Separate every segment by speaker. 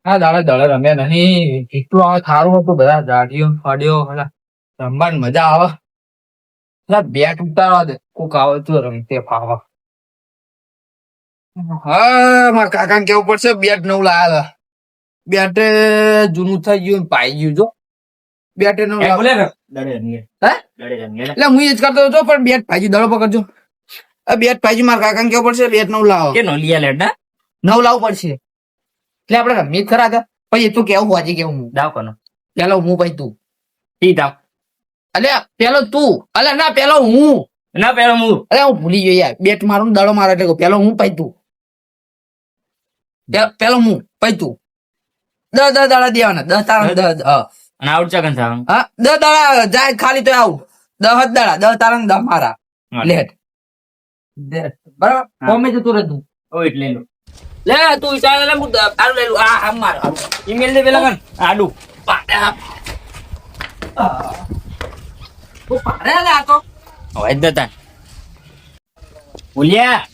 Speaker 1: હા દાડા દાડા રમ્યા નહીં એટલું આવે સારું હતું બધા દાડીઓ ફાડ્યો રમવાની મજા આવે બેટ ઉતારવા દે કોક આવે તો રમતે ફાવા. હા મારા કાકાને કેવું પડશે બેટ નવું લાયા બેટ જૂનું થઈ ગયું પાઈ ગયું જો બેટ નવું એટલે હું એ જ કરતો હતો પણ બેટ ભાજી દડો પકડજો બેટ ભાજી મારા કાકાને કેવું પડશે બેટ નવું લાવો કે નવું લાવવું પડશે એટલે આપડે રમી ખરા હતા પછી તું કેવું વાંચી કેવું હું દાવ કોનો પેલો હું પછી તું ઈ દાવ અલ્યા પેલો તું અલ્યા ના પેલો હું ના પેલો હું અલ્યા હું ભૂલી ગયો યાર બેટ મારું દડો મારો એટલે પેલો હું પછી તું પેલો હું પછી તું 10 દાડા દેવાના 10 તારા 10 અને આઉટ ચકન થવાનું હા 10 દાડા જાય ખાલી તો આઉટ 10 દાડા 10 તારા 10 મારા લેટ બરાબર કોમે જતું રહેતું ઓ એટલે લે તું ચાલ લે હું આડું લઈ લઉં આ માર ઈમેલ દે પેલા કન આડું તું પાડે લે આ તો હોય દતા બોલ્યા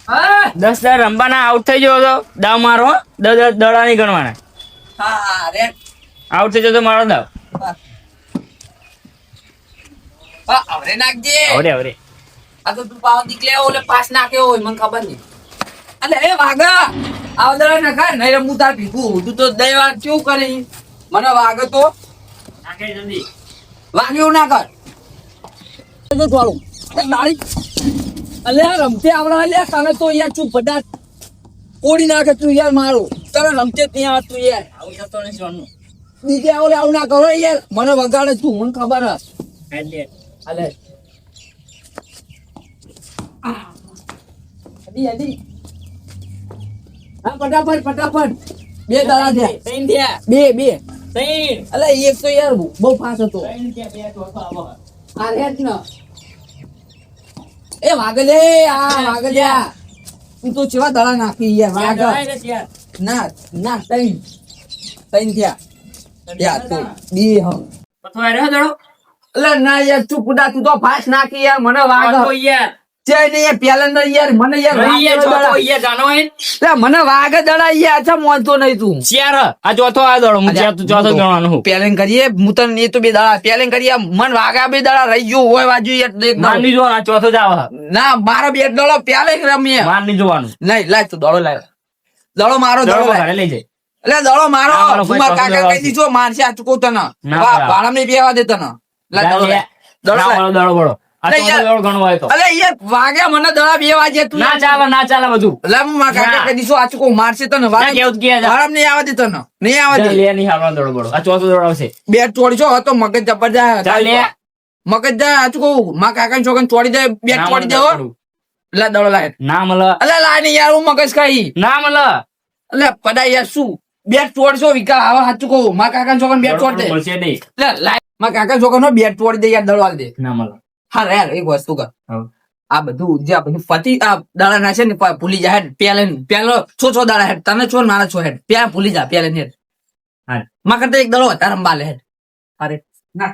Speaker 1: 10 દાડા રમવાના આઉટ થઈ ગયો તો દાવ મારો 10 દાડા નહીં ગણવાના હા રે આઉટ થઈ જતો મારો દાવ આવરે નાખજે આવરે આ તો તું પાવ દીકલે ઓલે પાસ નાખ્યો હોય મને ખબર નહીં અલે એ વાગા આવદરા ના ખાય નહીં રમું તાર ભીખું તું તો દયા કેવું કરે મને વાગે તો નાખે જલ્દી વાગ્યું ના કર તો થોડું તાળી અલે રમતે આવડા લે તને તો યાર ચૂપ પડાટ ઓડી નાખે તું યાર મારું તને રમતે ત્યાં તું યાર આવું જતો નહીં સોનું બીજે ઓલે આવું ના કરો યાર મને વગાડે તું મને ખબર હે અલે અડી અડી હા ફટાફટ બે દાડા થયા ત્રણ થયા બે ત્રણ અલે એક તો યાર બહુ ફાસ હતો આ રેટ ન એ વાગલે તું તો ચેવા દાડા નાખી યાર વાગ ના ત્રણ થયા યાર તો બી હ પથવા રહ્યો દાડો અલે ના યાર ચૂપ ઉડા તું તો ફાસ નાખી યાર મને વાગ યાર જય ને યાર પેલા યાર મને યાર મને વાગે દડા યાર અચ્છા મોનતો નહીં તું ચાર આ ચોથો આ દડો હું ચોથો ગણવાનું પેલેન કરીએ હું તને એ તો બે દડા પેલેન કરીએ મન વાગા બે દડા રહી ગયો હોય બાજુ એક માની જો આ ચોથો જ આવે ના મારો બે દડો પેલે રમીએ માની જોવાનું નહીં લાય તું દડો લાય દડો મારો દડો લઈ જાય એટલે દડો મારો મારા કાકા કહી દીધો મારશે આ ચૂકો તને ભાડા ને બેવા દે તને લાય દડો દડો બળો વાગ્યા મને દડા બે વાગે તું ના ચાલે બધું મારશે તને નહીં આવે દે તને નહીં આવે ચોથો દડો આવશે બેટ ચોડી છો તો મગજ જબર જાય મગજ જાય આચું કહું મારા કાકા છોકરા ચોડી જાય બેટ ચોડી દેવો એટલે દડો લાય ના મળે એટલે લાય ને યાર હું મગજ ખાઈ ના મળે એટલે પડા યાર શું બેટ ચોડશો વિકા હવે સાચું કહું મારા કાકા છોકરા બેટ ચોડ દે એટલે લાય મારા કાકા છોકરા બેટ ચોડી દે યાર દડો દે ના મળે હા યાર એક વસ્તુ કર આ બધું જે બધું ફતી આ દાડા ના છે ને ભૂલી જા હેડ પેલો છો દાડા હેડ તને છો મારા છો હેડ પ્યા ભૂલી જા પેલે હેડ હા માં કરતા એક દડો હતા રંબા લે હેડ અરે ના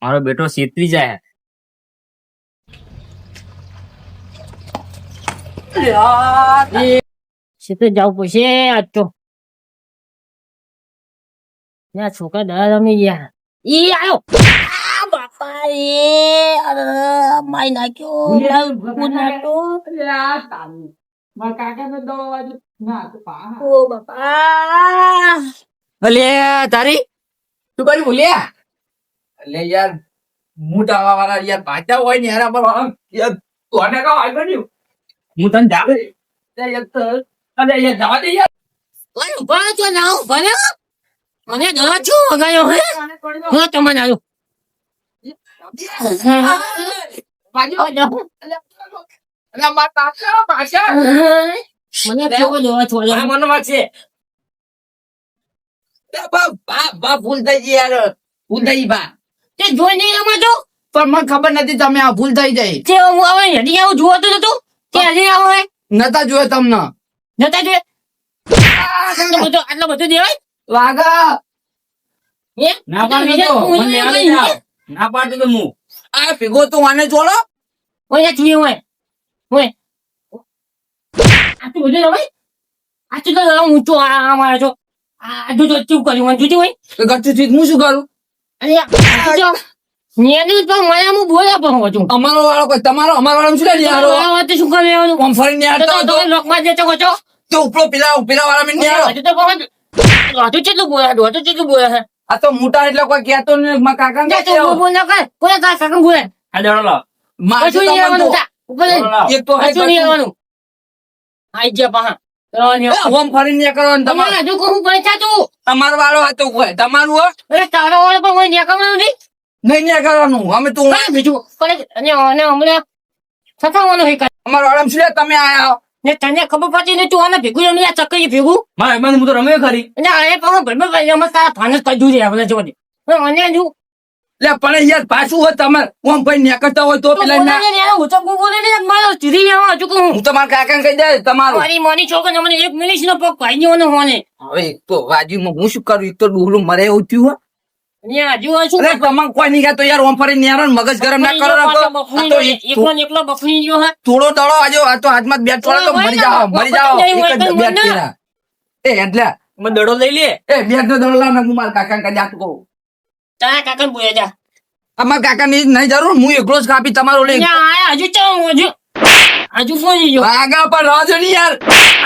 Speaker 1: મારો બેટો સીતરી જાય
Speaker 2: સીતે જાવ પછી આજ તો છોકરા દાદા રમી ગયા ઈ આવ્યો બાપા માઈ નાખ્યો
Speaker 1: તારી તું કઈ ભૂલ્યા એટલે યાર મોટા વાળા યાર પાછા હોય ને યાર તને કા હોય બન્યું હું તને જાવે જવા દે યાર
Speaker 2: મને ગયો છું વગાયો હે હું તમને આવ્યો
Speaker 1: ભૂલ થઈ ગઈ યાર ભૂલ થઈ બા
Speaker 2: તે જોઈ નહીં રમાજો
Speaker 1: પણ મને ખબર નથી તમે આ ભૂલ થઈ જાય
Speaker 2: તે હું આવે હડી આવું જોતો નતું તે હડી આવો હે
Speaker 1: નતા જોયે તમને
Speaker 2: નતા જોયે આટલો બધો દેવાય
Speaker 1: વાગા
Speaker 2: ના પાડતો
Speaker 1: ના પાડતો તો હું આ ભેગો તો આને જોડો
Speaker 2: ઓય તું ઓય આ તું બધું રમાય આ તું તો ઊંચો આ મારે છો આ જો ચૂપ કર્યું મને જોતી હોય
Speaker 1: ગચ્ચું ચીજ હું શું કરું
Speaker 2: અરે જો નિયાની તો મને હું બોલ્યા પણ હતું
Speaker 1: અમારો વાળો કોઈ તમારો અમારો વાળો શું લે યારો
Speaker 2: વાત શું કરે આવવાનું
Speaker 1: આમ ફરીને યાર
Speaker 2: તો લોકમાં જતો છો
Speaker 1: તો ઉપરો પેલા વાળા મને યારો
Speaker 2: હજુ તો બહુ હજુ કેટલું બોલ્યા
Speaker 1: આ તો મોટા એટલે કોઈ કહેતો ને મારા કાકા ને
Speaker 2: છે તું બોલ ના કર બોલે કાકા બોલે
Speaker 3: આ દડો લાવ
Speaker 1: મારે
Speaker 2: કશું નહીં આવવાનું ઉપર
Speaker 1: એક તો
Speaker 2: કશું નહીં આવવાનું આઈ ગયા પાહા
Speaker 1: ઓમ ફરીને નહીં કરવાનું
Speaker 2: તમારે હજુ કહું પૈસા તું
Speaker 1: તમારો વાળો હતો કોઈ તમારું હો
Speaker 2: અરે તારો વાળો પણ હોય નીકળવાનું નહીં
Speaker 1: નહીં કરવાનું અમે તું
Speaker 2: કાંઈ બીજું પણ અને હમણાં સતાવવાનું હોય કાંઈ.
Speaker 1: અમારો વાળો શું લે તમે આયા
Speaker 2: ને તને ખબર પડતી ને તું આને ભેગું રમી આ ચક્કરી ભેગું
Speaker 3: મારે મને હું તો રમે ખરી
Speaker 2: અને આ પણ ભરમે ભાઈ અમે તારા ફાનસ કાઢ્યું છે આપણે જોડે અને હજુ
Speaker 1: લે પણ યાર પાછું હોય તમારે ઓમ ભાઈ નીકળતા હોય તો પેલા ના
Speaker 2: હું તો બોલે ને મારો સીધી લેવા હજુ કહું
Speaker 1: હું તમારા કાકાને કહી દે તમારું
Speaker 2: મારી મોની છોકરી મને 1 મિનિટ નો પગ ભાઈ ગયો ને હોને
Speaker 1: હવે એક તો વાજીમાં હું શું કરું એક તો ડુહલું મરે એવું થયું
Speaker 2: અને હજુ શું
Speaker 1: અરે તમારે કોઈ નહીં તો યાર ઓમ ફરી નેરો મગજ ગરમ ના કરો
Speaker 2: એકલો ને એકલો બફરી ગયો હા
Speaker 1: થોડો દડો આજો આ તો હાથમાં બેટ છોડો તો મરી જાઓ એક જ બેટ કેરા એ એટલે
Speaker 3: મને દડો લઈ લે
Speaker 1: એ બેટ નો દડો લાવ ને હું મારા કાકાને કહી જાતું કહું
Speaker 2: તારા કાકા બોલે જા
Speaker 1: અમારા કાકા ની નહીં જરૂર હું એકલો જ કાપી તમારો લઈ
Speaker 2: હજુ હજુ બોલી ગયો
Speaker 1: આગા પર રાજો નહીં યાર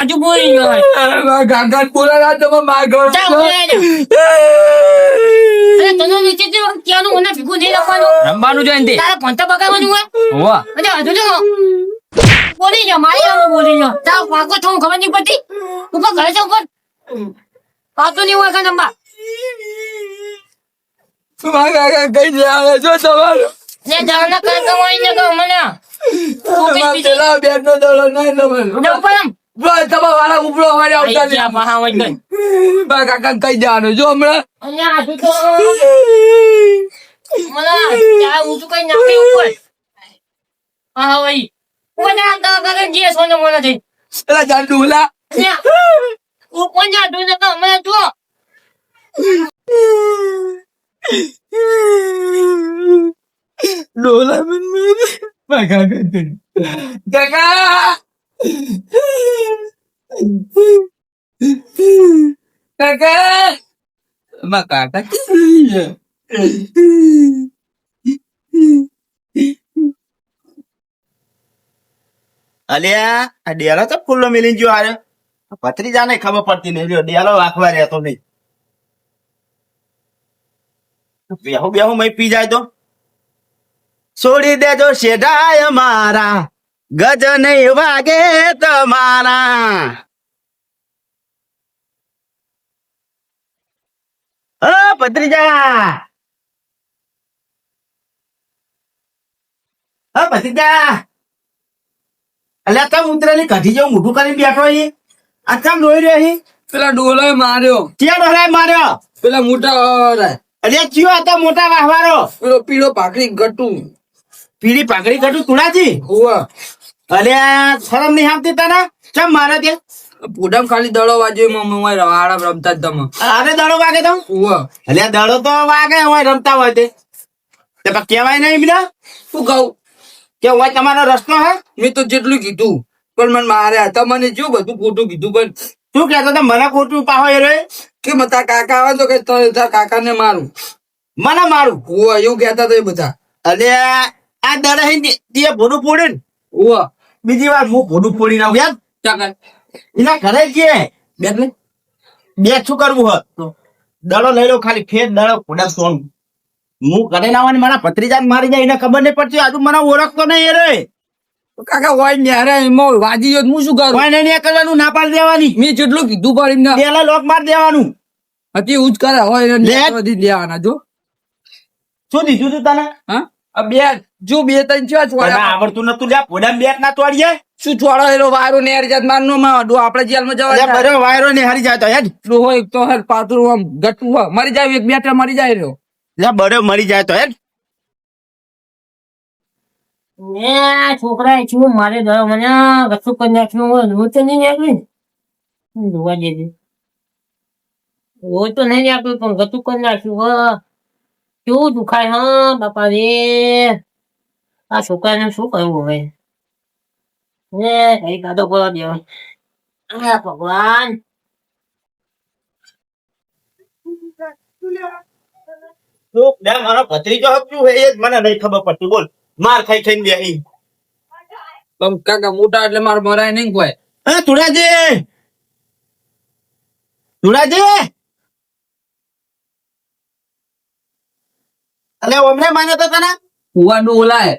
Speaker 2: હજુ બોલી ગયો
Speaker 1: મારા કાકા બોલા તમે માગો
Speaker 2: જા બોલે જા અરે તને નીચે જે ક્યાંનું મને ભેગું નહીં રાખવાનું
Speaker 3: રમવાનું છે એનથી
Speaker 2: તારા પંતા બગાડવાનું હોય
Speaker 3: હોવા
Speaker 2: અરે હજુ જો બોલી જા મારી આમ બોલી જા તારા પાકો તો ખબર નહીં પડતી ઉપર ઘરે છે ઉપર પાતો નહીં હોય કાંઈ નંબા
Speaker 1: મારા કાકા કઈ જાય જો તમારો
Speaker 2: ને જાવના કર કમાઈ ને કહો મને
Speaker 1: પેલા બેટ નો દડો નહીં તમારો
Speaker 2: ને ઉપર આમ
Speaker 1: બસ તમારા વાળા ઉપરો વાળા આવતા
Speaker 2: આઈ ગયા પાહા વઈ ગઈ
Speaker 1: મારા કાકા કઈ જવાનું જો હમણાં
Speaker 2: અને હજુ તો મને ત્યાં ઊંચું કઈ નાખે ઉપર હા વઈ કોને આ કાકા જે સોને મને થઈ
Speaker 1: પેલા જાંડુ ઓલા
Speaker 2: કોણ જા તું ને કહો મને જો
Speaker 1: ડોલા મન મેરે કાકા કાકા માં કાકા
Speaker 4: અલ્યા આ ડેલો તો ફૂલ્લો મિલી ગયો હારે ભત્રીજાને ખબર પડતી નહીં લ્યો ડેલો વાખવા રહેતો નહીં બેહું મય પી જાય તો છોડી દેજો શેઢાય મારા ગજ નહીં વાગે તમારા ભત્રીજા ભત્રીજા અલ્યા તમ ઉતરેલી કઢી જેવું મોઢું કરીને બેઠો અહીં આ ચમ રોઈ રહ્યો અહીં
Speaker 1: પેલા ડોલાએ માર્યો
Speaker 4: ક્યાં ડોલાએ માર્યો
Speaker 1: પેલા મોટા
Speaker 4: અલ્યા ચિયો હતો મોટા વાહવારો
Speaker 1: પેલો પીળો પાકડી ગટું
Speaker 4: પીળી પાઘડી કટું તુણાજી
Speaker 1: હોવા
Speaker 4: અલ્યા શરમ નહીં આવતી તને ચમ મારે તે
Speaker 1: પોડામ ખાલી દડો વાજ્યો મમ્મી આરામ રમતા જ તમે
Speaker 4: અરે દડો વાગે તો
Speaker 1: હોવા
Speaker 4: અલ્યા દડો તો વાગે હોય રમતા હોય તે પણ કેવાય નહીં બીજા
Speaker 1: શું કહું
Speaker 4: કે હોય તમારો રસ્તો હે
Speaker 1: મેં તો જેટલું કીધું પણ મને માર્યા તમને જો બધું ખોટું કીધું પણ
Speaker 4: શું કેતો તો મને ખોટું પાહો એ રે
Speaker 1: કે તારા કાકા આવે તો કે તારા કાકાને મારું
Speaker 4: મને મારું
Speaker 1: હોવા એવું કહેતા હતા એ બધા
Speaker 4: અલ્યા આ દડે તે ભોડું ફોડે ને
Speaker 1: હોવા
Speaker 4: બીજી વાર હું ભોડું ફોડી નાખું યાર
Speaker 1: ચાકર
Speaker 4: એના ઘરે કે
Speaker 1: બેટ ને
Speaker 4: બે શું કરવું હોત દડો લઈ લો ખાલી ફેર દડો ફોડા સોન હું ઘરે ના હોય ને મારા ભત્રીજાને મારી જાય એને ખબર નહીં પડતી હજુ મને ઓળખતો નહીં એ રે
Speaker 1: કાકા હોય ને યાર એમાં વાજી ગયો તો હું શું કરું
Speaker 4: કોઈ નહીં કરવાનું ના પાડી દેવાની
Speaker 1: મેં જેટલું કીધું પણ એમને
Speaker 4: પેલા લોક માર દેવાનું
Speaker 1: હતી એવું જ કરે હોય એને બધી લેવાના જો
Speaker 4: શું દીધું તું તને
Speaker 1: હા આ બે જો બે ત્રણ છે
Speaker 4: તને
Speaker 1: છોડા
Speaker 4: આવડતું નતું લ્યા પોડા બેટ ના તોડીએ
Speaker 1: શું છોડો એનો વાયરો ને યાર જાત મારનો માં આપણે જેલમાં જવા
Speaker 4: અલ્યા બરો વાયરો ને હારી જાય તો યાર
Speaker 1: હોય એક તો હર પાતળું આમ ગટું હોય મરી જાય એક બેટા મરી જાય રહ્યો
Speaker 4: લ્યા બરો મરી જાય તો યાર
Speaker 2: ને છોકરા શું મારે ગયો મને કશું કરી નાખ્યું હોય રોજ તો નહીં નાખ્યું જોવા દેજે રોજ તો નહીં નાખ્યું પણ ગતું કરી નાખ્યું હ કેવું દુખાય હા બાપા રે આ છોકરાને શું કરવું હવે ને કઈ કાઢો બોલા દેવા ભગવાન
Speaker 4: તું લે મારો ભત્રીજો હપ્યું હે એ જ મને નહીં ખબર પડતી બોલ માર ખાઈ ખાઈને બેહી
Speaker 1: પણ કાકા મોટા એટલે મારે મરાય નહીં કોઈ.
Speaker 4: હે તુડાજી અલે ઓમને માન્યો તો તને
Speaker 1: કુવાનું ઓલાય.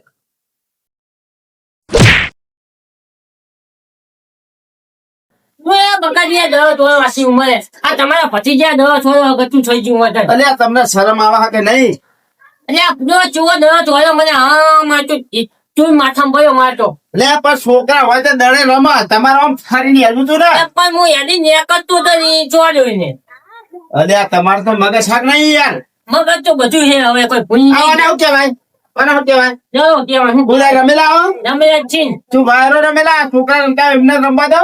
Speaker 2: બકાજી દવા થોડો વાસી ઉંમરે આ તમારા ભતીજા દવા થોડો ગતું થઈ ગયું હોય
Speaker 4: અલે તમને શરમ આવે કે નહીં
Speaker 2: એટલે જો ચૂવો દવા થોડો મને હા મારતો તું માથામાં પડ્યો મારતો
Speaker 4: લે પણ છોકરા હોય તો દડે રમા તમારે આમ ફરીને હેલું તું ને
Speaker 2: પણ હું યાદી નેકળતો તો નહીં જોડ્યો ને
Speaker 4: અલે તમારે તો મગજ શાક નહીં યાર
Speaker 2: મગજ તો બધું છે હવે કોઈ ભૂલ નહીં
Speaker 4: આવાને શું કહેવાય
Speaker 2: ચલો કેવા હું
Speaker 4: બોલા રમેલા આવો
Speaker 2: રમેલા છીન
Speaker 4: તું બહાર રમેલા છોકરા રમતા એમને રમવા દો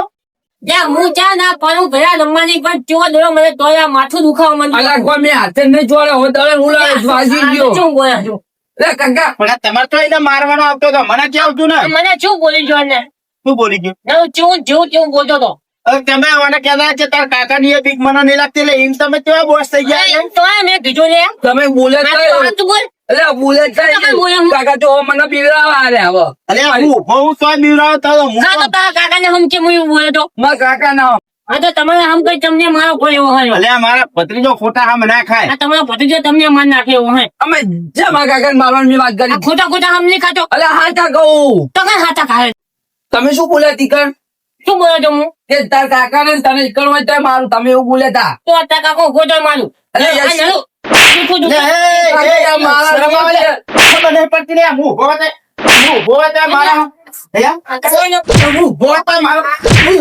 Speaker 2: જ્યાં હું ચા ના પણ ગયા રમવાની પણ ચો દો મને તોય આ માથું દુખાવા મને
Speaker 1: અલા કોઈ મેં હાથે નહીં જોડે હું દળે ઉલાડે વાજી ગયો.
Speaker 2: શું બોલ્યા છું
Speaker 1: લે કાકા
Speaker 4: પણ તમારે તો એને મારવાનો આવતો હતો મને ક્યાં આવતું ને
Speaker 2: મને શું બોલી જો ને
Speaker 4: શું બોલી ગયું
Speaker 2: હું બોલતો હતો
Speaker 4: હવે તમે મને કહેતા કે તાર કાકા ની એ બીક મને નહીં લાગતી એટલે એમ તમે કેવા બોસ થઈ ગયા
Speaker 2: એમ તો મેં કીધું ને
Speaker 1: તમે બોલે
Speaker 2: આ તું બોલ
Speaker 1: એટલે બોલે
Speaker 2: તમે બોલે હું.
Speaker 1: કાકા તો મને બીવડાવા આલે હવે.
Speaker 4: અરે હું તો બીવરાવ તો હું
Speaker 2: હા તો તારા કાકાને હમ કેમ એવું બોલે તો
Speaker 1: મારા કાકા ના
Speaker 2: હા તો તમારે હમ કઈ તમને મારો કોઈ એવો હોય
Speaker 4: અલે મારા ભત્રીજો ખોટા હામ ના ખાય
Speaker 2: આ તમારો ભત્રીજો તમને માર નાખે એવો હોય
Speaker 1: અમે જે મારા કાકા મારવાની વાત કરી.
Speaker 2: આ ખોટા ખોટા હમ નહીં ખાતો
Speaker 1: અલે હા કાકા
Speaker 2: તો કઈ હાથા ખાય
Speaker 1: તમે શું બોલ્યા તીકર
Speaker 2: શું બોલો છો હું
Speaker 1: કે તાર કાકા ને તને ઈકણ હોય તો મારું તમે એવું બોલ્યા તા.
Speaker 2: તો આ તારા કાકો ખોટો મારું
Speaker 1: અરે
Speaker 2: આ
Speaker 1: યસ.
Speaker 2: નરું. શીખું છું.
Speaker 1: કાકા મારા
Speaker 4: શરમ આવે લે. ખબર નહીં પડતી લે હું ભોતે મારા
Speaker 2: આ કાકોને
Speaker 4: હું ભોતે મારો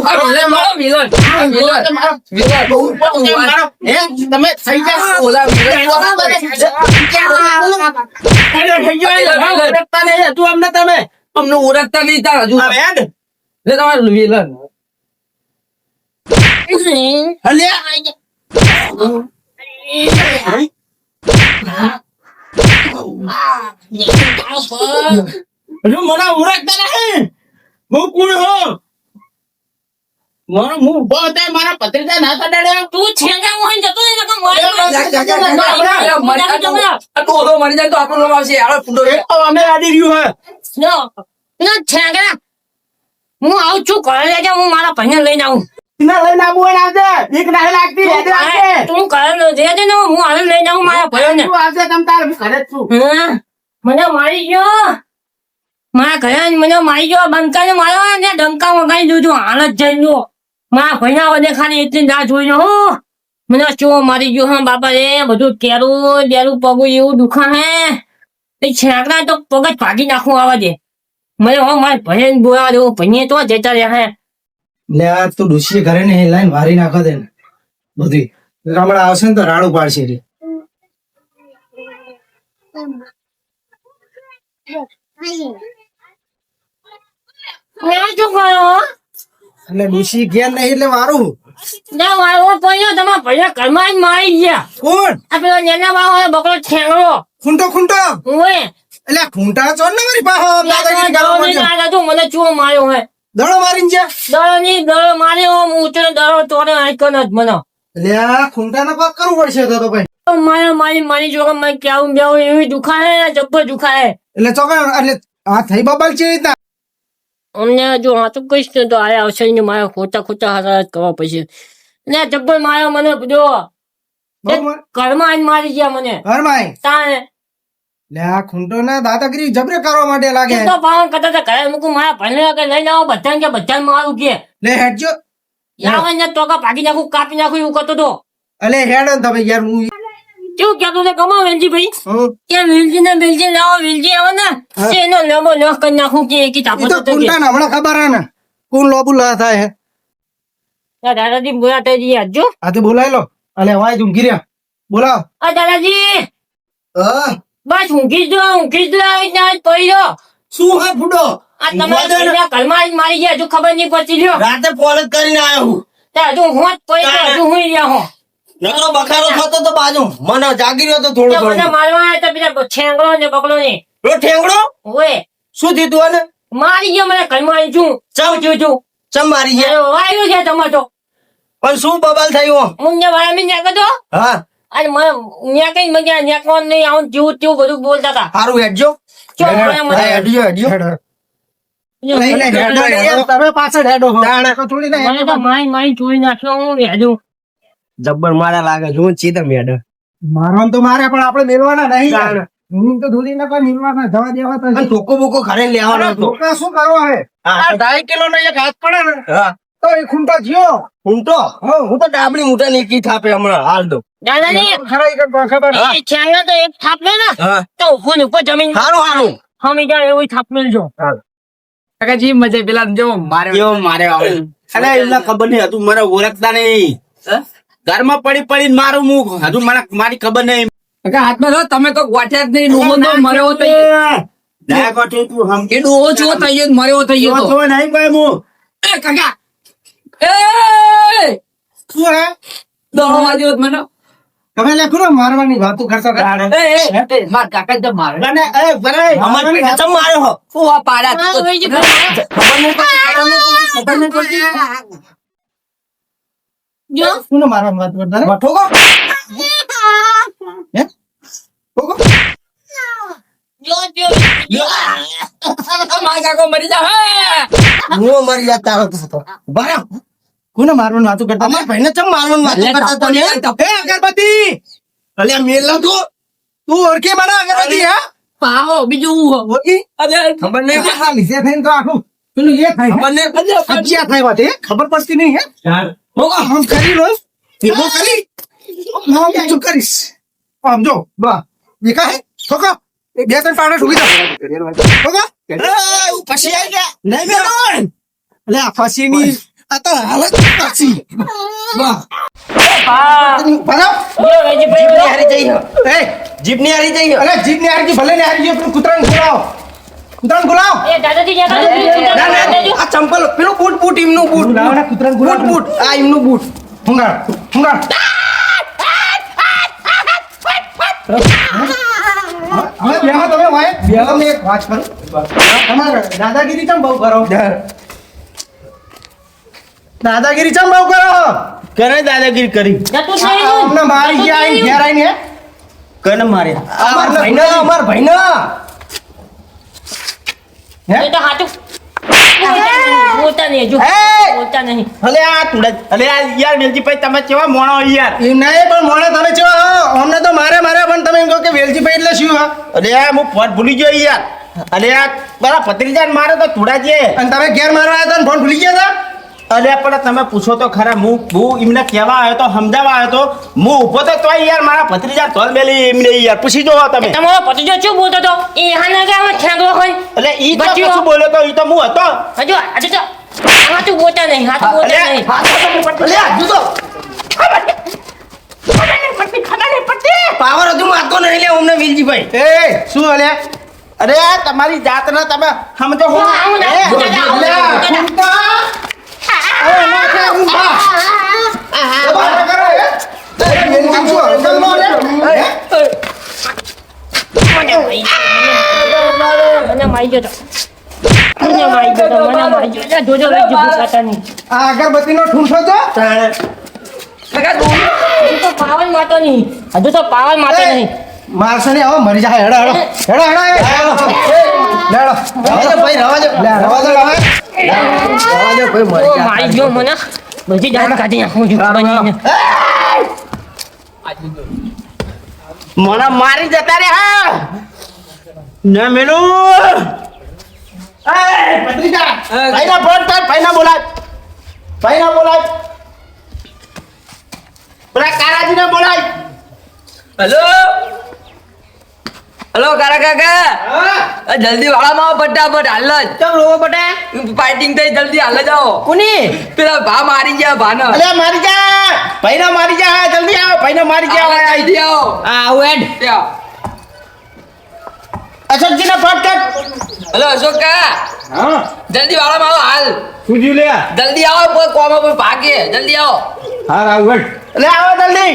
Speaker 1: અરે મારો વિલન વિલન વિલન
Speaker 4: મારો હે તમે થઈ ગયા
Speaker 1: ઓલા વિલન
Speaker 4: ઓળખતા નહીં તું અમને તમે
Speaker 1: અમને ઓળખતા નહીં તાર હજુ
Speaker 4: આ વેડ
Speaker 1: લે તમારું વિલન
Speaker 4: અલ્યા હજુ મને ઓળખતા નહીં હું કોણ હો મારો હું ઉભો હતો મારા ભત્રીજા ના કડાડ્યા
Speaker 2: તું છેંગા મોહન જતો ને નકર મોહન
Speaker 1: ઓલો મરી જાય તો આપણો નામ આવશે હાલો ફૂટો
Speaker 4: એ તો અમે આડી રહ્યું હે
Speaker 2: નો નો છેંગા હું આવું છું ઘરે લેજે હું મારા ભાઈને લઈને આવું
Speaker 4: ના લઈને આવું હોય આવજે બીક નહીં લાગતી રહેજે આવજે
Speaker 2: તું ઘરે લેજે ને હું હાલ લઈને આવું મારા ભાઈને
Speaker 4: તું આવજે તમ તાર ઘરે જ છું
Speaker 2: હા, મને મારી ગયો મારા ઘરે મને મારી ગયો બંકાને મારો ને ડંકા વગાડી દીધું હાલ જ જઈ ગયો મારા ભાઈના વધે ખાલી એટલી રાહ જોઈને હો મને ચો મારી ગયો હા બાપા રે બધું કેરું બેરું પગું એવું દુખા હે એ છેકડા તો પગ જ ભાગી નાખું આવા દે મને હો મારા ભાઈ બોલા દઉં ભાઈ તો જતા રહ્યા હે
Speaker 5: લે આ તું ડુસી ઘરે ને લાઈન વારી નાખો દે ને બધી હમણાં આવશે ને તો રાડું પાડશે રે
Speaker 2: મેં શું કર્યો
Speaker 5: એટલે ડુસી ગયા નહીં એટલે વારું
Speaker 2: ના મારો પડ્યો તમારા ભાઈ ઘરમાં જ મારી ગયા
Speaker 5: કોણ
Speaker 2: આ પેલો નેના બાવો બકરો ઠેંગડો
Speaker 5: ખૂંટો ખૂંટો
Speaker 2: ઓએ
Speaker 5: એટલે ખૂંટા ચોર ને મારી પાહો દાદાગીરી કરવા માંડ્યો.
Speaker 2: મને ચૂ માર્યો હે
Speaker 5: દડો મારીને જા
Speaker 2: દડો ની દડો માર્યો હું ઉતરે દડો તોડે આઈકન જ મને
Speaker 5: એટલે આ ખૂંટા ને પાક કરવું પડશે તો ભાઈ
Speaker 2: મારી જોડે મેં ક્યાવું બેવું એવી દુખાય જબ્બર દુખાય
Speaker 5: એટલે ચોકા એટલે આ થઈ બબાલ છે રીતના
Speaker 2: અમને જો હાથું કહીશ ને તો આયા આવશે ને મારે ખોટા ખોટા હાથ કરવા પછી ને જબ્બર માર્યો મને જો
Speaker 5: બહુ માર-
Speaker 2: ઘરમાં જ મારી ગયા મને
Speaker 5: ઘરમાં આય.
Speaker 2: તાણે
Speaker 5: એટલે આ ખૂંટો ના દાદાગીરી જબરે કરવા માટે લાગે
Speaker 2: તો પાવન કરતા હતા ઘરે મૂકું મારા ભાઈને કે લઈને આવો બધાને કે બધાને મારું કે
Speaker 5: લે હેડજો
Speaker 2: આવે ને તો ભાગી નાખું કાપી નાખું એવું કરતો હતો
Speaker 5: અલે હેડ ને તમે યાર હું
Speaker 2: કેવું કેતો ને કમા વેલજી ભાઈ
Speaker 5: હું
Speaker 2: કે વેલજી ને વેલજી લાવો વેલજી આવે ને એનો લેબો લખ કરી નાખું કે એક
Speaker 5: ઈ તો ખૂંટા ને હમણાં ખબર હે ને કોણ લોબુ લા થાય હે
Speaker 2: દાદાજી બોલા થઈ જઈએ જો
Speaker 5: આ તો બોલાય લો અલે વાય તું ગીર્યા બોલાવ
Speaker 2: આ દાદાજી
Speaker 5: હા
Speaker 2: બસ ઊંઘી જ આવી ને આજ પડી ગયો
Speaker 4: શું હે ફૂડો
Speaker 2: આ તમારા ભાઈના ઘરમાં જ મારી ગયા હજુ ખબર નહીં પડતી લ્યો
Speaker 4: રાતે પોલત કરીને આવ્યો હું
Speaker 2: ત્યાં હજુ હું જ પડી ગયો હજુ હું રહ્યા હો
Speaker 4: નકરો બખારો થતો તો બાજુ મને જાગી રહ્યો તો થોડું
Speaker 2: તો મને
Speaker 4: થોડું
Speaker 2: મારવા આવ્યા હતા પેલા છેંગડો ને બકલો ને
Speaker 4: રો ઠેંગડો
Speaker 2: ઓએ
Speaker 4: શું થયું તું આને
Speaker 2: મારી ગયો મને ઘરમાં છું છું
Speaker 4: ચમ મારી છે
Speaker 2: વાયુ છે તમારો
Speaker 4: પણ શું બબાલ થયું
Speaker 2: હું ને વાળા મી નાખો તો
Speaker 4: હા
Speaker 2: અને મને કઈ મજા નેકવાનું નહીં આવું જેવું તેવું બધું બોલતા હતા
Speaker 1: સારું હેડજો
Speaker 2: ચો
Speaker 1: હેડજો હેડજો
Speaker 5: તમે પાછળ હેડો હો. થોડી ના
Speaker 2: મને તો માઈ ચોરી નાખ્યો હું હેડું
Speaker 4: જબ્બર મારા લાગે જો ચીતર મેડ
Speaker 5: મારવાનું તો મારે પણ આપણે મેળવાના નહીં હું તો ધોરી ના કોઈ મેળવાના જવા દેવા તો
Speaker 4: ટોકો બોકો ઘરે લેવાનો હતો
Speaker 5: ધોકા શું કરવા હે
Speaker 4: હા.
Speaker 5: 2.5 કિલો નો એક હાથ પડે ને
Speaker 4: હા
Speaker 5: તો એ ખૂંટો થયો
Speaker 4: હું તો ડાબડી મોટા નીકી થાપે હમણાં હાલ દો
Speaker 2: દાદાજી
Speaker 5: ખરા એક ખબર
Speaker 2: એ છેલ્લા તો એક થાપ લે ને
Speaker 4: હા
Speaker 2: તો ઉપર ઉપર જમીન
Speaker 4: હારું હારું
Speaker 2: હમી જાય એવું થાપ મેલજો
Speaker 1: કાકાજી મજા પેલા જો મારે
Speaker 4: કેવો મારે આવે અલે એમને ખબર નહીં હતું મને ઓળખતા નહીં ઘરમાં પડી પડીને મારું મુખ હજુ મને મારી ખબર નહીં
Speaker 1: કાકા હાથમાં લો તમે તો ગોઠ્યા જ નહીં ડોહો તો મર્યો થઈ
Speaker 4: ના કોઠી તું હમ
Speaker 1: એ ડોહો છો થઈ ગયો મર્યો થઈ ગયો તો
Speaker 4: નહીં ભાઈ હું
Speaker 1: એ કાકા એ
Speaker 5: શું હે
Speaker 1: દોડો વાગ્યો મને
Speaker 5: તમે લેખો ને મારવાની વાતો કરતા હતા
Speaker 1: એ માર કાકા જ મારે
Speaker 4: અને એ બરે અમાર પેટા માર્યો હો
Speaker 1: ઓ આ પાડા તું તો ખબર નહીં પડતી
Speaker 2: જો
Speaker 5: શું મારવાની વાત કરતા હતા?
Speaker 1: ઠોકો
Speaker 5: હે ઠોકો?
Speaker 2: જો
Speaker 1: માર કાકો મરી જા હે
Speaker 4: હું મરી જતા હતો બરે
Speaker 5: કોને મારવાની વાતો કરતા હતા?
Speaker 4: અમાર ભાઈને ચમ મારવાનું વાત કરતા હતા ને
Speaker 5: એ અગરબત્તી
Speaker 4: અલ્યા મેલા તું
Speaker 5: તું ઓળખી મને અગરબત્તી હે
Speaker 1: પાવો બીજું હું
Speaker 5: ઓળખી
Speaker 1: અરે
Speaker 4: ખબર નહીં
Speaker 5: આ લીધે થઈને તો આખું પેલું એ થાય હે?
Speaker 1: મને
Speaker 5: કજિયા થાય વાત હે ખબર પડતી નહીં હે આમ કરી લો ભેગો કરી આમ જો કરીશ આમ જો બા દેખા હે ઠોકો બે ત્રણ પાડા ઠોકી દો ઠોકો
Speaker 4: પછી આવી ગયા નહીં મેલો
Speaker 5: એટલે આ ફસીની આ તો હાલત પાછી બા બરાબર
Speaker 2: જો વેજી
Speaker 4: હારી જઈ
Speaker 5: એ
Speaker 4: જીપની હારી જઈ
Speaker 5: અરે જીત ને હારી ભલે ને હારી ગયો પણ કૂતરાને ખોલાવો કૂતરાને ખોલાવો
Speaker 2: દાદાજી
Speaker 4: ના ના આ ચંપલ પેલું બૂટ બૂટ એમનું બૂટ
Speaker 5: લાવના કૂતરાને
Speaker 4: બૂટ
Speaker 5: ખોલાવો
Speaker 4: બૂટ આ એમનું બૂટ
Speaker 5: હુંગાડ હુંગાડ હવે બેહો તમે વાય બેહો મેં એક વાત કરું તમારે દાદાગીરી ચમ બહુ કરો દાદાગીરી ચમ બહુ કરો
Speaker 4: કરે દાદાગીરી કરી
Speaker 5: અમને મારી ગયા આઈને ઘેર આઈને હે?
Speaker 4: કને માર્યા
Speaker 5: અમાર ભાઈના હે
Speaker 2: તો હાચું બોલતા નહીં જો
Speaker 5: એ!
Speaker 2: બોલતા નહીં
Speaker 4: અલે આ તુડા અલે આ યાર વેલજી ભાઈ તમે કેવા મોણો યાર
Speaker 5: એમ નહીં પણ મોણે તમે છો અમને તો મારે પણ તમે એમ કહો કે વેલજીભાઈ એટલે શું હા
Speaker 4: અલે આ હું ફોન ભૂલી ગયો યાર અલે આ મારા ભત્રીજાને મારે તો તુડા છે
Speaker 5: અને તમે ઘેર મારવા આવ્યા હતા ને ફોન ભૂલી ગયા હતા
Speaker 4: અલે પણ તમે પૂછો તો ખરા હું એમને કહેવા આવ્યો તો સમજાવવા આવ્યો તો હું ઊભો તો તોય યાર મારા ભત્રીજા તોલ મેલી એમને યાર પૂછી જો તમે
Speaker 2: તમારો પતિજો શું બોલતો તો એ હાના ગામાં ઠેંગો હોય
Speaker 4: એટલે ઈ તો
Speaker 2: બચ્યો.
Speaker 4: કશું બોલ્યો તો ઈ તો હું હતો
Speaker 2: હજુ આજે તો હાચું બોલતા નહીં હાચું બોલતા નહીં
Speaker 4: અલે આ જુદો પાવર હજુ મારતો નહીં લે અમને વિલજીભાઈ
Speaker 5: એ શું અલ્યા
Speaker 4: અરે આ તમારી જાતના તમે સમજો હો
Speaker 2: આવું ના.
Speaker 4: એ,
Speaker 2: દાદા,
Speaker 5: અલ્યા,
Speaker 2: દાદા.
Speaker 5: ઊંઘતા. અરે, ના છે, ઊંઘતા. દબાણ કરો, હે? એ, વેલજી શું, અંકલનો લે? હે?
Speaker 2: મને મારી ગયો મને મારી ગયો જોજો વેજી ભૂખાતા નહીં
Speaker 5: આ અગરબત્તીનો ઠૂંઠો તો
Speaker 1: કાકા ડોહો
Speaker 2: હજુ તો પાવન માટો નહીં હજુ તો પાવન માટો નહીં
Speaker 5: મારશે ને હવે મરી જાય હેડો હેડો હેડો હેડો એ. લેડો
Speaker 4: રવાજો ભાઈ રવાજો
Speaker 5: લે રવા દો હવે
Speaker 4: રવાજો ભાઈ મરી
Speaker 2: ઓ મારી ગયો મને બધી દાંત કાઢી નાખું છું બનીને
Speaker 4: મને મારી જતા રે હા ના મેલું એ ભત્રીજા ભાઈના ફોન કર ભાઈના બોલાય પેલા કારાજીને બોલાય
Speaker 1: હેલો હેલો કારા કાકા આ જલ્દી વાળામાં આવો ફટાફટ હાલ જ
Speaker 4: ચમ રોવો બટા
Speaker 1: ફાઇટિંગ થઈ જલ્દી હાલ જ આવો
Speaker 4: કોની
Speaker 1: પેલા ભા મારી ગયા ભાને
Speaker 4: અલે મારી જા ભાઈના મારી જા જલ્દી આવો ભાઈના મારી જા
Speaker 1: જલ્દી આવો
Speaker 4: આવો એડ
Speaker 1: ત્યાં
Speaker 4: અશોકજીને ફોન કર
Speaker 1: હેલો અશોક કાકા
Speaker 4: હા
Speaker 1: જલ્દી વાળામાં આવો હાલ
Speaker 4: સુજી લે
Speaker 1: જલ્દી આવો કોઈ કોમા કોઈ ભાગે જલ્દી આવો
Speaker 4: હા આવો એડ લે આવો જલ્દી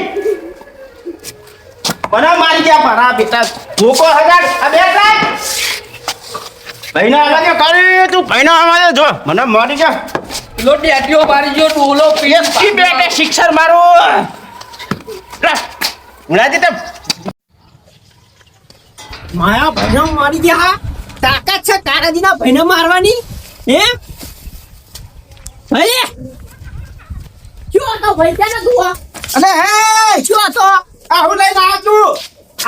Speaker 4: બના મારી જા મારા બેટા ભૂકો હજાર આ બેટ રાખ ભાઈના આવાજે કરી તું ભાઈના આવાજે જો મને મારી જા
Speaker 1: લોટી આટલીઓ મારી ગયો ડોલો પીસ
Speaker 4: કી બેટે શિક્ષર મારો ઉડાજી તો
Speaker 5: માયા ભાઈને મારી ગયા તાકાત છે કાકાજીના ભાઈને મારવાની હે ભાઈ
Speaker 2: શું હતો ભાઈ ક્યાં તું
Speaker 5: અને હે
Speaker 2: શું હતો
Speaker 4: આવું લઈને આવ્યો તું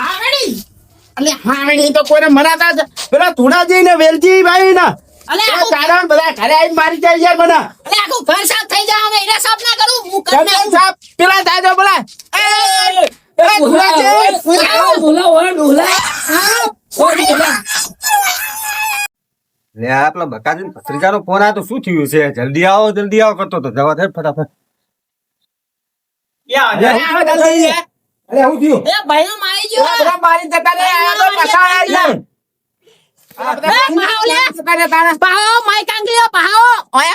Speaker 2: આવડી
Speaker 4: એટલે હાણી તો કોઈને મનાતા જ પેલા ધુણાજી ને વેલજી ભાઈ ને
Speaker 2: અલે આખું
Speaker 4: તારા બધા ઘરે આવીને મારી જાય યાર મને
Speaker 2: અલે આખું ઘર સાફ થઈ જાય હવે એને સાફ ના કરું હું કરી
Speaker 4: કેમ સાહેબ પેલા દાદા બોલા એ ધુણાજી
Speaker 6: લે આ પેલા બકાજી પત્રિકાનો ફોન આવ્યો તો શું થયું છે જલ્દી આવો કરતો તો જવા દે ફટાફટ
Speaker 5: અરે હું થયું
Speaker 2: એ ભાઈનો મારી ગયો
Speaker 4: બધા મારી જતા રે આ તો પછા આવી
Speaker 2: પાહો માઈ કાંગલીઓ પાહો ઓય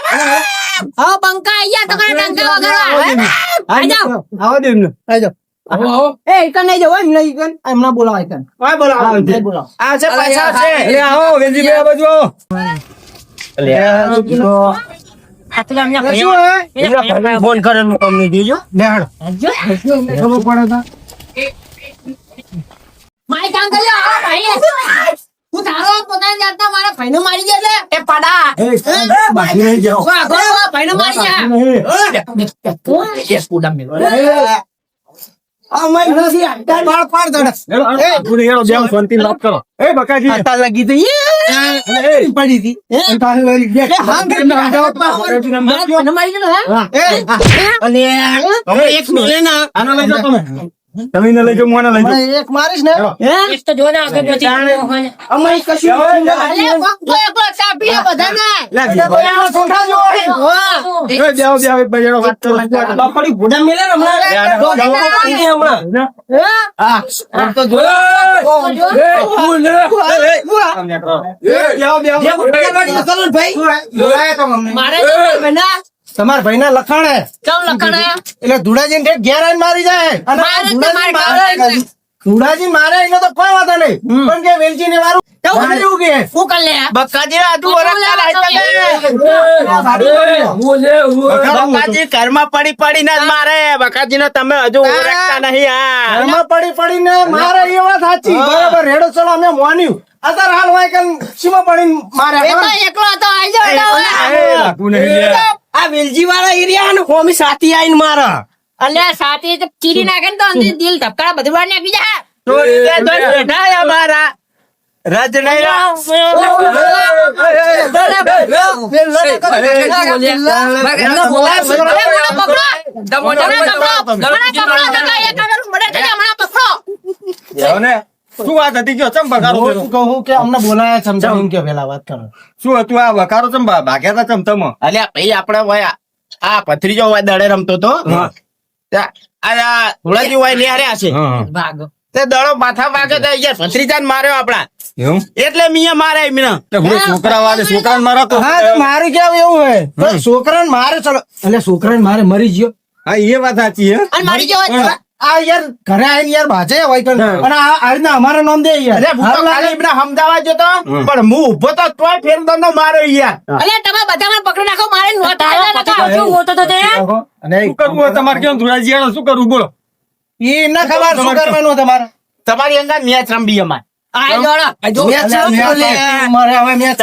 Speaker 2: બંકા આયા તો કાંઈ ડંકા વગર આ જાઓ
Speaker 6: આવો દે એમને
Speaker 5: એ એકન નહીં જવો એમ નહીં એકન એમના બોલાવા એકન
Speaker 4: ઓય બોલાવો
Speaker 5: બોલાવો
Speaker 4: આ છે પછા છે
Speaker 6: એ આવો વેલજી ભાઈ આ બાજુ આવો
Speaker 2: આ તો અમને
Speaker 5: શું હે
Speaker 2: ફોન કરેલું અમને દેજો
Speaker 5: લે હાડો ખબર પડે તા
Speaker 2: માઈ કાંગલીઓ આ ભાઈ હું તારો પોતાની જાતના મારા ભાઈને મારી ગયા એટલે એ પાડા
Speaker 5: બાકી નહીં જાઓ
Speaker 2: ભાઈને મારી ગયા
Speaker 5: આ મય નથી આ બાળ પાડ દડસ એ
Speaker 6: પૂરી હેડો બેવ શાંતિ વાત કરો એ બકાજી
Speaker 5: આતા લાગી તો એ પડી હતી એ તારે લઈ ગયા હા કે ના જાવ
Speaker 2: ભાઈને મારી ગયા
Speaker 5: એ અને
Speaker 4: હવે એક મિનિટ ના
Speaker 6: આનો લઈ જાઓ તમે ને લઈ જાઓ મોને લઈ જાઓ
Speaker 5: એક મારીશ ને
Speaker 2: એક તો જોને આગળ પછી
Speaker 5: અમે કશું
Speaker 2: અલે પંખો એકલો ચાપીએ બધાને
Speaker 6: લે દીવા
Speaker 5: સોઠા જો
Speaker 6: એ બેવ ભાઈ હેડો વાત કરો
Speaker 5: બાપડી ભૂડા મેલે ને હમણાં
Speaker 4: તો જો
Speaker 2: મારે બના
Speaker 5: તમારા ભાઈ ના લખાણે
Speaker 2: ચમ લખણા
Speaker 5: એટલે ધુડાજી ને ઘેર આવીને મારી જાય અને
Speaker 2: મારે તો
Speaker 5: ધુડાજી
Speaker 2: મારે
Speaker 5: મારે ધુડાજી મારે એને તો કોઈ વાંધો નહીં પણ કે વેલજી ને મારું માર્યું કે
Speaker 2: હું કર લે
Speaker 4: બકાજી આદુ ઓરખતા બકાજી ઘરમાં પડી પડીને જ મારે બકાજી ને તમે હજુ ઓળખતા નહીં આ
Speaker 5: ઘરમાં પડી પડીને મારે એ વાત સાચી બરાબર રેડો ચલો અમે માન્યું અત્યારે હાલ હોય કે સીમા પડીને મારે
Speaker 2: એ તો એકલો હતો આઈ જાવ
Speaker 5: આ વેલજી વાળા એરિયા ને હોમી સાથી આઈને મારા
Speaker 2: અલે સાથે તો ચીરી નાખે ને તો અંદર દિલ ધબકારા બધું બહાર નાખી જા
Speaker 4: તો રીતે તો બેઠા અમારા રજ નહીં
Speaker 6: શું વાત હતી કયો ચમ બગારો કર્યો?
Speaker 5: કહું કે અમને બોલાયા સમજાવું કે પેલા વાત કરો
Speaker 6: શું હતું આ બકારો ચમ ભાગ્યા તા ચમ તમ
Speaker 4: અલ્યા ભાઈ આપડે વયા આ ભત્રીજો હોય દડે રમતો તો ધોળાજી હોય નિહાર્યા છે
Speaker 2: ભાગ
Speaker 4: તે દડો માથા વાગે તો યાર ભત્રીજાને માર્યો આપડા
Speaker 6: એવું
Speaker 4: એટલે મિયા મારે એમને
Speaker 6: છોકરા વાળે છોકરાને મારો તો
Speaker 5: હા તો મારું કેવું એવું હોય પણ છોકરાને મારે ચલો એટલે છોકરાને મારે મરી ગયો
Speaker 6: હા એ વાત સાચી હે
Speaker 2: અને મારી જેવો
Speaker 5: આ યાર ઘરે આવીને યાર ભાજે હોય તો અને આ રીતના અમારા નામ દે યાર
Speaker 4: અરે હું તો ખાલી એમને સમજાવવા જતો પણ હું ઉભો તો તોય ફેર દંડો માર્યો યાર
Speaker 2: અલે તમે બધા મને પકડી નાખો મારે શું હોતો તો તે
Speaker 5: અને
Speaker 6: શું કરવું હોય તમારે કેમ ધોળાજી હેડો શું કરવું બોલો
Speaker 5: એ ના ખબર શું કરવાનું તમારે
Speaker 4: તમારી અંગા મેચ રમવી અમારે
Speaker 2: આ જોડો
Speaker 5: મારે હવે મેચ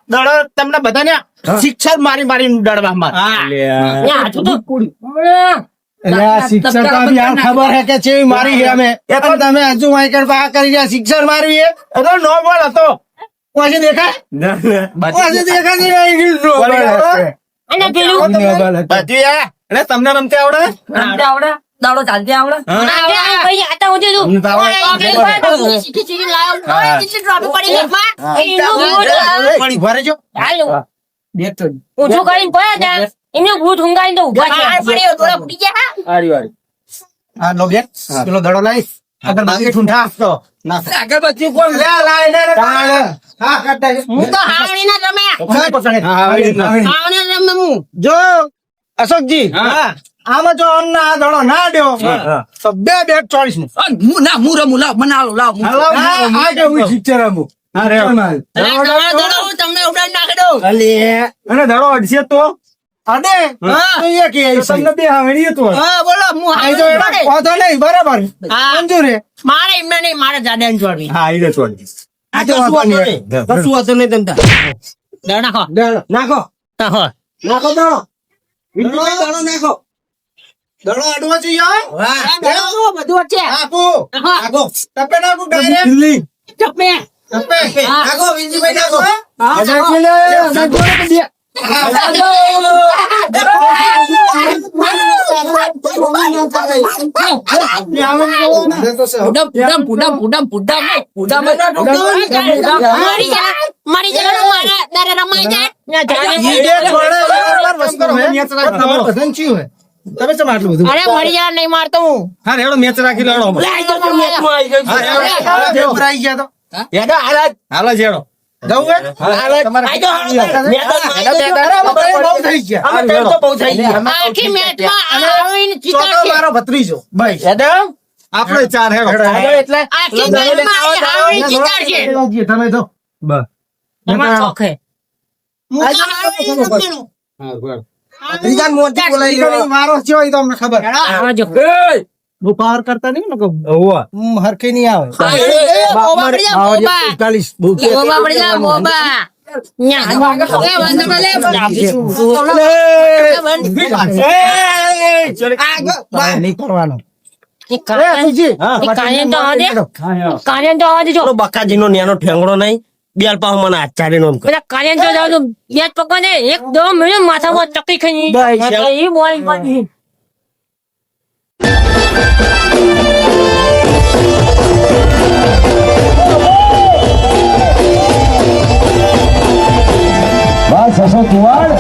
Speaker 4: દડો તમને બધાને શિક્ષક મારી મારી ડરવા મારે
Speaker 5: એટલે આ શિક્ષક તો બી આ ખબર હે કે ચેવી મારી છે અમે એ તો તમે હજુ વાંઈ કરવા આ કરી રહ્યા શિક્ષક મારી એ
Speaker 4: તો નો બોલ હતો
Speaker 5: પછી દેખાય પછી દેખાય
Speaker 2: અને પેલું
Speaker 4: બધું
Speaker 6: એટલે તમને રમતે આવડે
Speaker 2: આવડે દાડો ચાલતી આવડે ભાઈ આતા હું તું
Speaker 6: અમને તો આવડે.
Speaker 2: ચીરી લાવ ચીરી ડ્રોપ પડી ઘરમાં
Speaker 5: પડી ભરે જો
Speaker 2: હાલો
Speaker 5: બેઠો
Speaker 2: ઊંચું કરીને પડ્યા હતા એમને ભૂત ઊંઘાઈને તો ઉભા છે પડ્યો દોડા ફૂટી ગયા
Speaker 6: હારી વારી
Speaker 5: હા લો બેટ પેલો દડો લાઈ આગળ બાકી ઠુંઠા આપતો ના
Speaker 1: આગળ પછી કોણ
Speaker 5: લે લાઈ ને હા કાઢતા
Speaker 2: હું તો હાવણી ના રમે
Speaker 6: હા આવી રીતના
Speaker 2: હાવણી રમે હું
Speaker 5: જો અશોકજી
Speaker 6: હા.
Speaker 5: આમાં જો અમને આ દડો ના દ્યો તો બે બેટ 40 નું
Speaker 1: હું રમું લાવ મને આલો લાવ
Speaker 5: આ કેવું પિક્ચર આમું
Speaker 6: હા રે
Speaker 2: તમારા દડો હું તમને ઉડાડી નાખી દઉં
Speaker 5: અલે
Speaker 6: અને દડો અડશે તો
Speaker 5: અડે તો એ કે
Speaker 6: તમને બે હાવડી હતું
Speaker 2: હા બોલો હું
Speaker 5: આઈ તો એનો વાંધો નહીં બરાબર
Speaker 2: હા.
Speaker 5: મંજૂર હે
Speaker 2: મારે એમને નહીં મારે દાદા ને જોડવી
Speaker 6: હા ઈ છોડી
Speaker 5: આ તો વાંધો નહીં
Speaker 6: કશું હતું નહીં તમતા
Speaker 2: દળ નાખો
Speaker 5: નાખો
Speaker 2: નાખો
Speaker 5: નાખો દાણો દાણો નાખો દાણો અડવો જોઈએ
Speaker 2: દળો બધું વચ્ચે
Speaker 5: આપો
Speaker 2: નાખો.
Speaker 5: નાખો ટપે નાખો ડાયરેક્ટ
Speaker 6: દિલ્હી
Speaker 2: ચપે
Speaker 5: ટપે
Speaker 2: હા.
Speaker 5: નાખો વિંજીભાઈ નાખો
Speaker 2: મારી જગ્યાએ મારા દાદા રમાઈ જાય ના જાણે.
Speaker 5: તમે ચમ આટલું બધું
Speaker 2: અરે મરી જા નહીં મારતો હું
Speaker 6: હા હેડો મેચ રાખી લેડો
Speaker 2: લાઈ તો મેચમાં આવી ગયો.
Speaker 6: હાલો જેડો
Speaker 5: જવું હે?
Speaker 2: આઈ તો
Speaker 5: બહુ થઈ ગયા
Speaker 2: આખી મેચમાં આવીને જીતાડશે.
Speaker 5: મારો ભત્રીજો ભાઈ
Speaker 6: આપણે ચાર હેડો
Speaker 2: આખી મેચમાં આવીને જીતાડશે.
Speaker 5: તમે તો
Speaker 6: બસ
Speaker 2: તમારો શોખ હે. હું તો હારીને રમવાનું.
Speaker 5: ત્રીજા મોટી બોલાવી લ્યો. મારો છે એ તો અમને ખબર
Speaker 2: આવા જો.
Speaker 5: હું પાવર કરતા નહીં ને
Speaker 6: ઓવા
Speaker 5: હરખે નહીં આવે
Speaker 2: બોબા પડી જા, બોબા.
Speaker 5: 41 બહુ
Speaker 2: બોબા પડી જા, બોબા. ન્યા. એ વાંધો ના લે.
Speaker 5: નહીં કરવાનો
Speaker 2: એ કાયન તો આવવા દે. કાયન તો આવવા દેજો.
Speaker 7: બકાજી નો નેનો ઠેંગડો નહીં બેલ પાવ મને આચાર્ય નો
Speaker 2: પેલા કાયન તો જાવ તો બે જ પકવા દે. એકદમ મેં માથામાં ચકી ખાઈ એ બોલ પડી.
Speaker 8: બસ હસો તુવાડ